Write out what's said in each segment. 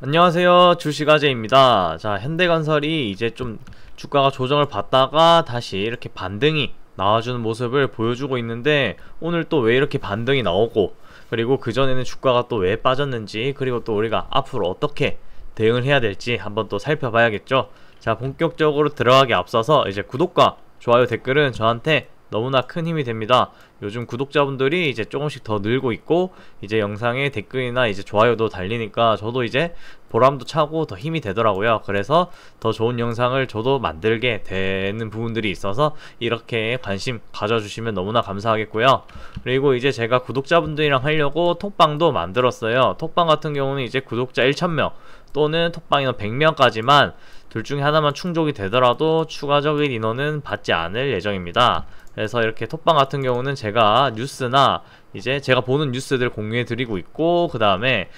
안녕하세요, 주식아재입니다. 자, 현대건설이 이제 좀 주가가 조정을 받다가 다시 이렇게 반등이 나와주는 모습을 보여주고 있는데, 오늘 또 왜 이렇게 반등이 나오고, 그리고 그전에는 주가가 또 왜 빠졌는지, 그리고 또 우리가 앞으로 어떻게 대응을 해야 될지 한번 또 살펴봐야겠죠. 자, 본격적으로 들어가기 앞서서 이제 구독과 좋아요, 댓글은 저한테 너무나 큰 힘이 됩니다. 요즘 구독자분들이 이제 조금씩 더 늘고 있고, 이제 영상에 댓글이나 이제 좋아요도 달리니까 저도 이제 보람도 차고 더 힘이 되더라고요. 그래서 더 좋은 영상을 저도 만들게 되는 부분들이 있어서 이렇게 관심 가져주시면 너무나 감사하겠고요. 그리고 이제 제가 구독자분들이랑 하려고 톡방도 만들었어요. 톡방 같은 경우는 이제 구독자 1000명 또는 톡방 인원 100명까지만 둘 중에 하나만 충족이 되더라도 추가적인 인원은 받지 않을 예정입니다. 그래서 이렇게 톡방 같은 경우는 제가 뉴스나 이제 제가 보는 뉴스들 공유해 드리고 있고, 그 다음에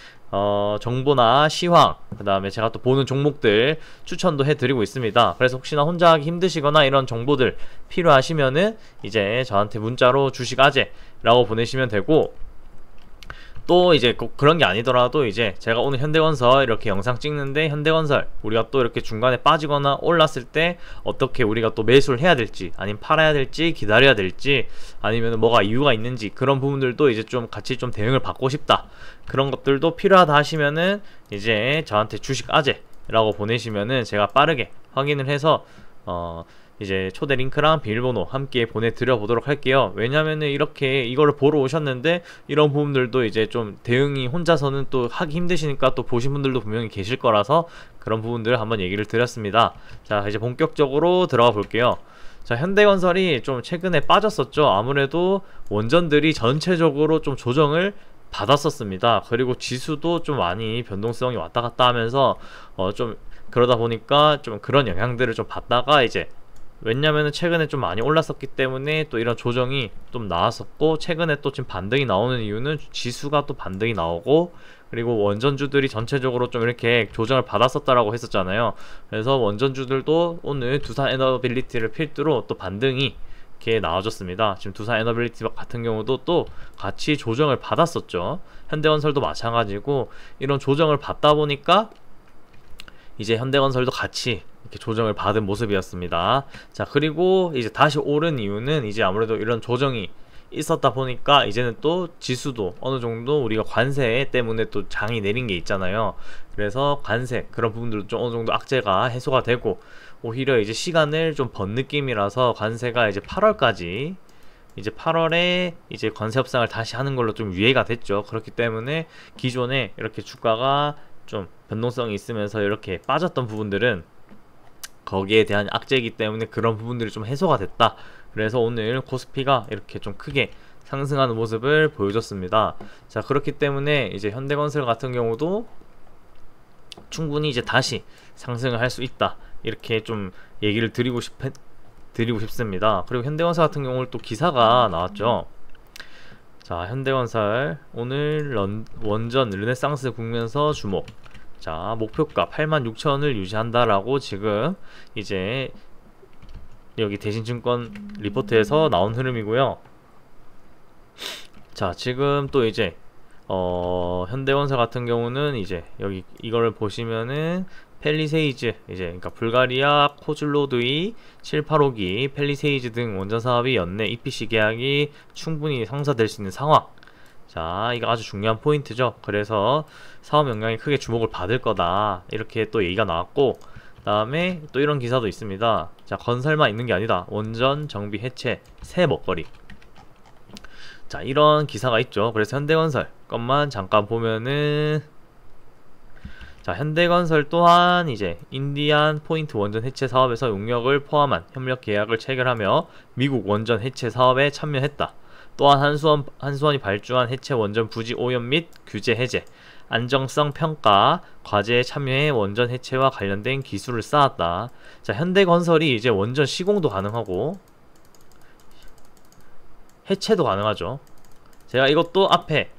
정보나 시황, 그 다음에 제가 또 보는 종목들 추천도 해드리고 있습니다. 그래서 혹시나 혼자 하기 힘드시거나 이런 정보들 필요하시면은 이제 저한테 문자로 주식아재라고 보내시면 되고, 또 이제 꼭 그런 게 아니더라도 이제 제가 오늘 현대건설 이렇게 영상 찍는데, 현대건설 우리가 또 이렇게 중간에 빠지거나 올랐을 때 어떻게 우리가 또 매수를 해야 될지, 아니면 팔아야 될지, 기다려야 될지, 아니면 뭐가 이유가 있는지, 그런 부분들도 이제 좀 같이 좀 대응을 받고 싶다, 그런 것들도 필요하다 하시면은 이제 저한테 주식아재라고 보내시면은 제가 빠르게 확인을 해서 이제 초대 링크랑 비밀번호 함께 보내드려 보도록 할게요. 왜냐면은 이렇게 이거를 보러 오셨는데 이런 부분들도 이제 좀 대응이 혼자서는 또 하기 힘드시니까 또 보신 분들도 분명히 계실 거라서 그런 부분들을 한번 얘기를 드렸습니다. 자, 이제 본격적으로 들어가 볼게요. 자, 현대건설이 좀 최근에 빠졌었죠. 아무래도 원전들이 전체적으로 좀 조정을 받았었습니다. 그리고 지수도 좀 많이 변동성이 왔다 갔다 하면서 좀 그러다 보니까 좀 그런 영향들을 좀 받다가, 이제 왜냐면은 최근에 좀 많이 올랐었기 때문에 또 이런 조정이 좀 나왔었고, 최근에 또 지금 반등이 나오는 이유는 지수가 또 반등이 나오고, 그리고 원전주들이 전체적으로 좀 이렇게 조정을 받았었다라고 했었잖아요. 그래서 원전주들도 오늘 두산 에너빌리티를 필두로 또 반등이 이렇게 나와줬습니다. 지금 두산 에너빌리티 같은 경우도 또 같이 조정을 받았었죠. 현대건설도 마찬가지고, 이런 조정을 받다 보니까 이제 현대건설도 같이 이렇게 조정을 받은 모습이었습니다. 자, 그리고 이제 다시 오른 이유는 이제 아무래도 이런 조정이 있었다 보니까 이제는 또 지수도 어느 정도 우리가 관세 때문에 또 장이 내린 게 있잖아요. 그래서 관세 그런 부분들도 좀 어느 정도 악재가 해소가 되고, 오히려 이제 시간을 좀 번 느낌이라서 관세가 이제 8월까지, 이제 8월에 이제 관세 협상을 다시 하는 걸로 좀 유예가 됐죠. 그렇기 때문에 기존에 이렇게 주가가 좀 변동성이 있으면서 이렇게 빠졌던 부분들은 거기에 대한 악재이기 때문에 그런 부분들이 좀 해소가 됐다. 그래서 오늘 코스피가 이렇게 좀 크게 상승하는 모습을 보여줬습니다. 자, 그렇기 때문에 이제 현대건설 같은 경우도 충분히 이제 다시 상승을 할 수 있다, 이렇게 좀 얘기를 드리고 싶습니다. 그리고 현대건설 같은 경우는 또 기사가 나왔죠. 자, 현대건설 오늘 원전 르네상스 국면서 주목. 자, 목표가 86,000원을 유지한다라고 지금 이제 여기 대신증권 리포트에서 나온 흐름이고요. 자, 지금 또 이제 현대건설 같은 경우는 이제 여기 이거를 보시면은 펠리세이즈, 이제 그러니까 불가리아 코즐로드이 785기 펠리세이즈 등 원전 사업이 연내 EPC 계약이 충분히 성사될 수 있는 상황. 자, 이거 아주 중요한 포인트죠. 그래서 사업 영향이 크게 주목을 받을 거다, 이렇게 또 얘기가 나왔고, 그 다음에 또 이런 기사도 있습니다. 자, 건설만 있는 게 아니다, 원전 정비 해체 새 먹거리. 자, 이런 기사가 있죠. 그래서 현대건설 것만 잠깐 보면은, 자, 현대건설 또한 이제 인디안 포인트 원전 해체 사업에서 용역을 포함한 협력 계약을 체결하며 미국 원전 해체 사업에 참여했다. 또한 한수원이 발주한 해체 원전 부지 오염 및 규제 해제, 안정성 평가 과제에 참여해 원전 해체와 관련된 기술을 쌓았다. 자, 현대건설이 이제 원전 시공도 가능하고 해체도 가능하죠. 제가 이것도 앞에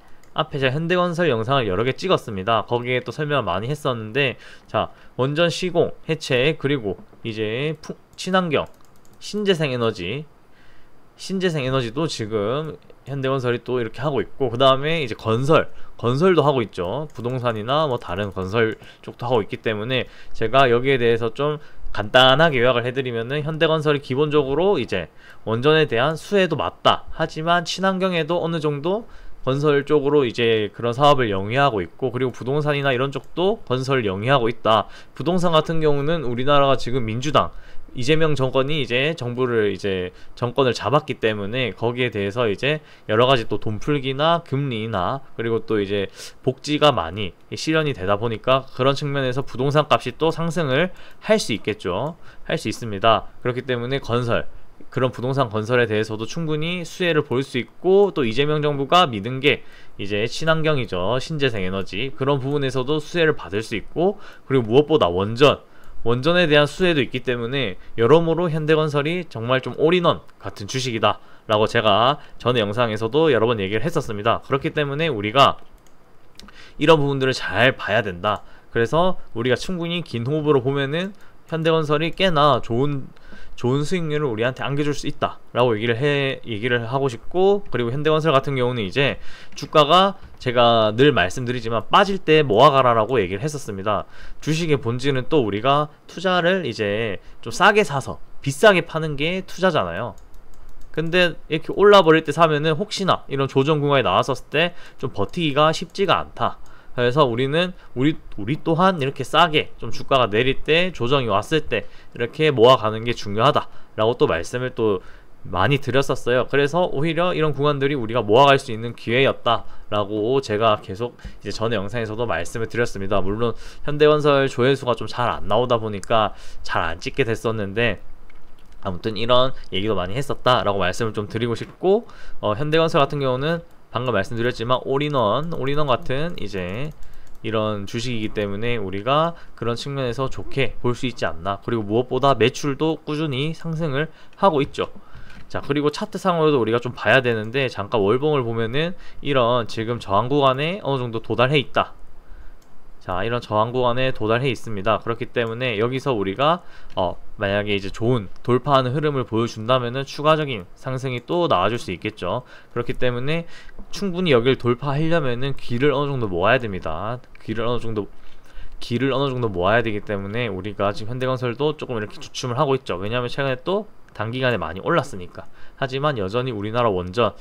제가 현대건설 영상을 여러 개 찍었습니다. 거기에 또 설명을 많이 했었는데, 자, 원전 시공, 해체, 그리고 이제 친환경, 신재생 에너지도 지금 현대건설이 또 이렇게 하고 있고, 그 다음에 이제 건설도 하고 있죠. 부동산이나 뭐 다른 건설 쪽도 하고 있기 때문에 제가 여기에 대해서 좀 간단하게 요약을 해드리면은, 현대건설이 기본적으로 이제 원전에 대한 수혜도 맞다 하지만 친환경에도 어느 정도 건설 쪽으로 이제 그런 사업을 영위하고 있고, 그리고 부동산이나 이런 쪽도 건설을 영위하고 있다. 부동산 같은 경우는 우리나라가 지금 민주당 이재명 정권이 이제 정권을 잡았기 때문에 거기에 대해서 이제 여러 가지 또 돈풀기나 금리나 그리고 또 이제 복지가 많이 실현이 되다 보니까 그런 측면에서 부동산 값이 또 상승을 할 수 있겠죠. 할 수 있습니다. 그렇기 때문에 그런 부동산 건설에 대해서도 충분히 수혜를 볼 수 있고, 또 이재명 정부가 믿은 게 이제 친환경이죠. 신재생 에너지. 그런 부분에서도 수혜를 받을 수 있고, 그리고 무엇보다 원전에 대한 수혜도 있기 때문에 여러모로 현대건설이 정말 좀 올인원 같은 주식이다 라고 제가 전에 영상에서도 여러 번 얘기를 했었습니다. 그렇기 때문에 우리가 이런 부분들을 잘 봐야 된다. 그래서 우리가 충분히 긴 호흡으로 보면은 현대건설이 꽤나 좋은 수익률을 우리한테 안겨줄 수 있다 라고 얘기를 하고 싶고, 그리고 현대건설 같은 경우는 이제 주가가 제가 늘 말씀드리지만 빠질 때 모아가라 라고 얘기를 했었습니다. 주식의 본질은 또 우리가 투자를 이제 좀 싸게 사서 비싸게 파는 게 투자잖아요. 근데 이렇게 올라버릴 때 사면은 혹시나 이런 조정 구간에 나왔었을 때 좀 버티기가 쉽지가 않다. 그래서 우리 또한 이렇게 싸게 좀 주가가 내릴 때, 조정이 왔을 때 이렇게 모아가는 게 중요하다 라고 또 말씀을 또 많이 드렸었어요. 그래서 오히려 이런 구간들이 우리가 모아갈 수 있는 기회였다 라고 제가 계속 이제 전에 영상에서도 말씀을 드렸습니다. 물론 현대건설 조회수가 좀 잘 안 나오다 보니까 잘 안 찍게 됐었는데, 아무튼 이런 얘기도 많이 했었다 라고 말씀을 좀 드리고 싶고, 현대건설 같은 경우는 방금 말씀드렸지만 올인원 같은 이제 이런 주식이기 때문에 우리가 그런 측면에서 좋게 볼 수 있지 않나. 그리고 무엇보다 매출도 꾸준히 상승을 하고 있죠. 자, 그리고 차트상으로도 우리가 좀 봐야 되는데, 잠깐 월봉을 보면은 이런 지금 저항 구간에 어느 정도 도달해 있다. 자, 이런 저항 구간에 도달해 있습니다. 그렇기 때문에 여기서 우리가 만약에 이제 좋은 돌파하는 흐름을 보여준다면은 추가적인 상승이 또 나와줄 수 있겠죠. 그렇기 때문에 충분히 여기를 돌파하려면은 길을 어느 정도 모아야 됩니다. 길을 어느 정도 모아야 되기 때문에 우리가 지금 현대건설도 조금 이렇게 주춤을 하고 있죠. 왜냐하면 최근에 또 단기간에 많이 올랐으니까. 하지만 여전히 우리나라 원전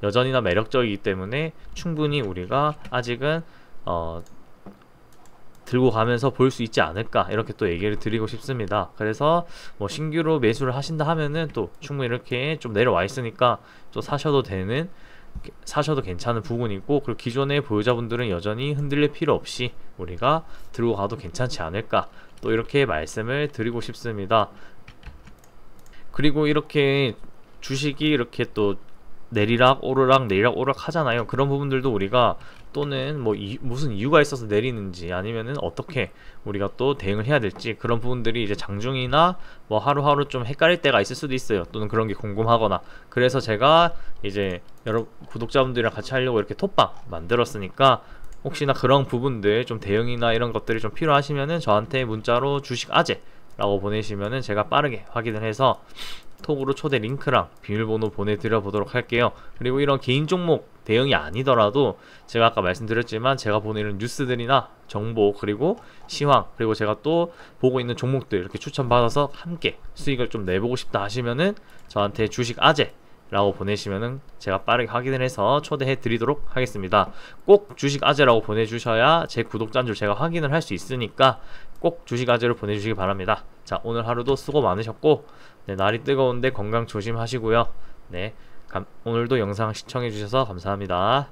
여전히나 매력적이기 때문에 충분히 우리가 아직은 들고 가면서 볼 수 있지 않을까, 이렇게 또 얘기를 드리고 싶습니다. 그래서 뭐 신규로 매수를 하신다 하면은 또 충분히 이렇게 좀 내려와 있으니까 또 사셔도 괜찮은 부분이고, 그리고 기존의 보유자분들은 여전히 흔들릴 필요 없이 우리가 들고 가도 괜찮지 않을까, 또 이렇게 말씀을 드리고 싶습니다. 그리고 이렇게 주식이 이렇게 또 내리락 오르락 하잖아요. 그런 부분들도 우리가 또는 뭐 무슨 이유가 있어서 내리는지, 아니면은 어떻게 우리가 또 대응을 해야 될지, 그런 부분들이 이제 장중이나 뭐 하루하루 좀 헷갈릴 때가 있을 수도 있어요. 또는 그런 게 궁금하거나. 그래서 제가 이제 여러 구독자분들이랑 같이 하려고 이렇게 톡방 만들었으니까, 혹시나 그런 부분들 좀 대응이나 이런 것들이 좀 필요하시면은 저한테 문자로 주식 아재 라고 보내시면은 제가 빠르게 확인을 해서 톡으로 초대 링크랑 비밀번호 보내드려 보도록 할게요. 그리고 이런 개인 종목 대응이 아니더라도 제가 아까 말씀드렸지만 제가 보내는 뉴스들이나 정보, 그리고 시황, 그리고 제가 또 보고 있는 종목들 이렇게 추천받아서 함께 수익을 좀 내보고 싶다 하시면은 저한테 주식 아재 라고 보내시면은 제가 빠르게 확인을 해서 초대해 드리도록 하겠습니다. 꼭 주식 아재라고 보내주셔야 제 구독자인 줄 제가 확인을 할 수 있으니까 꼭 주식 아재를 보내주시기 바랍니다. 자, 오늘 하루도 수고 많으셨고, 네, 날이 뜨거운데 건강 조심하시고요. 네, 오늘도 영상 시청해 주셔서 감사합니다.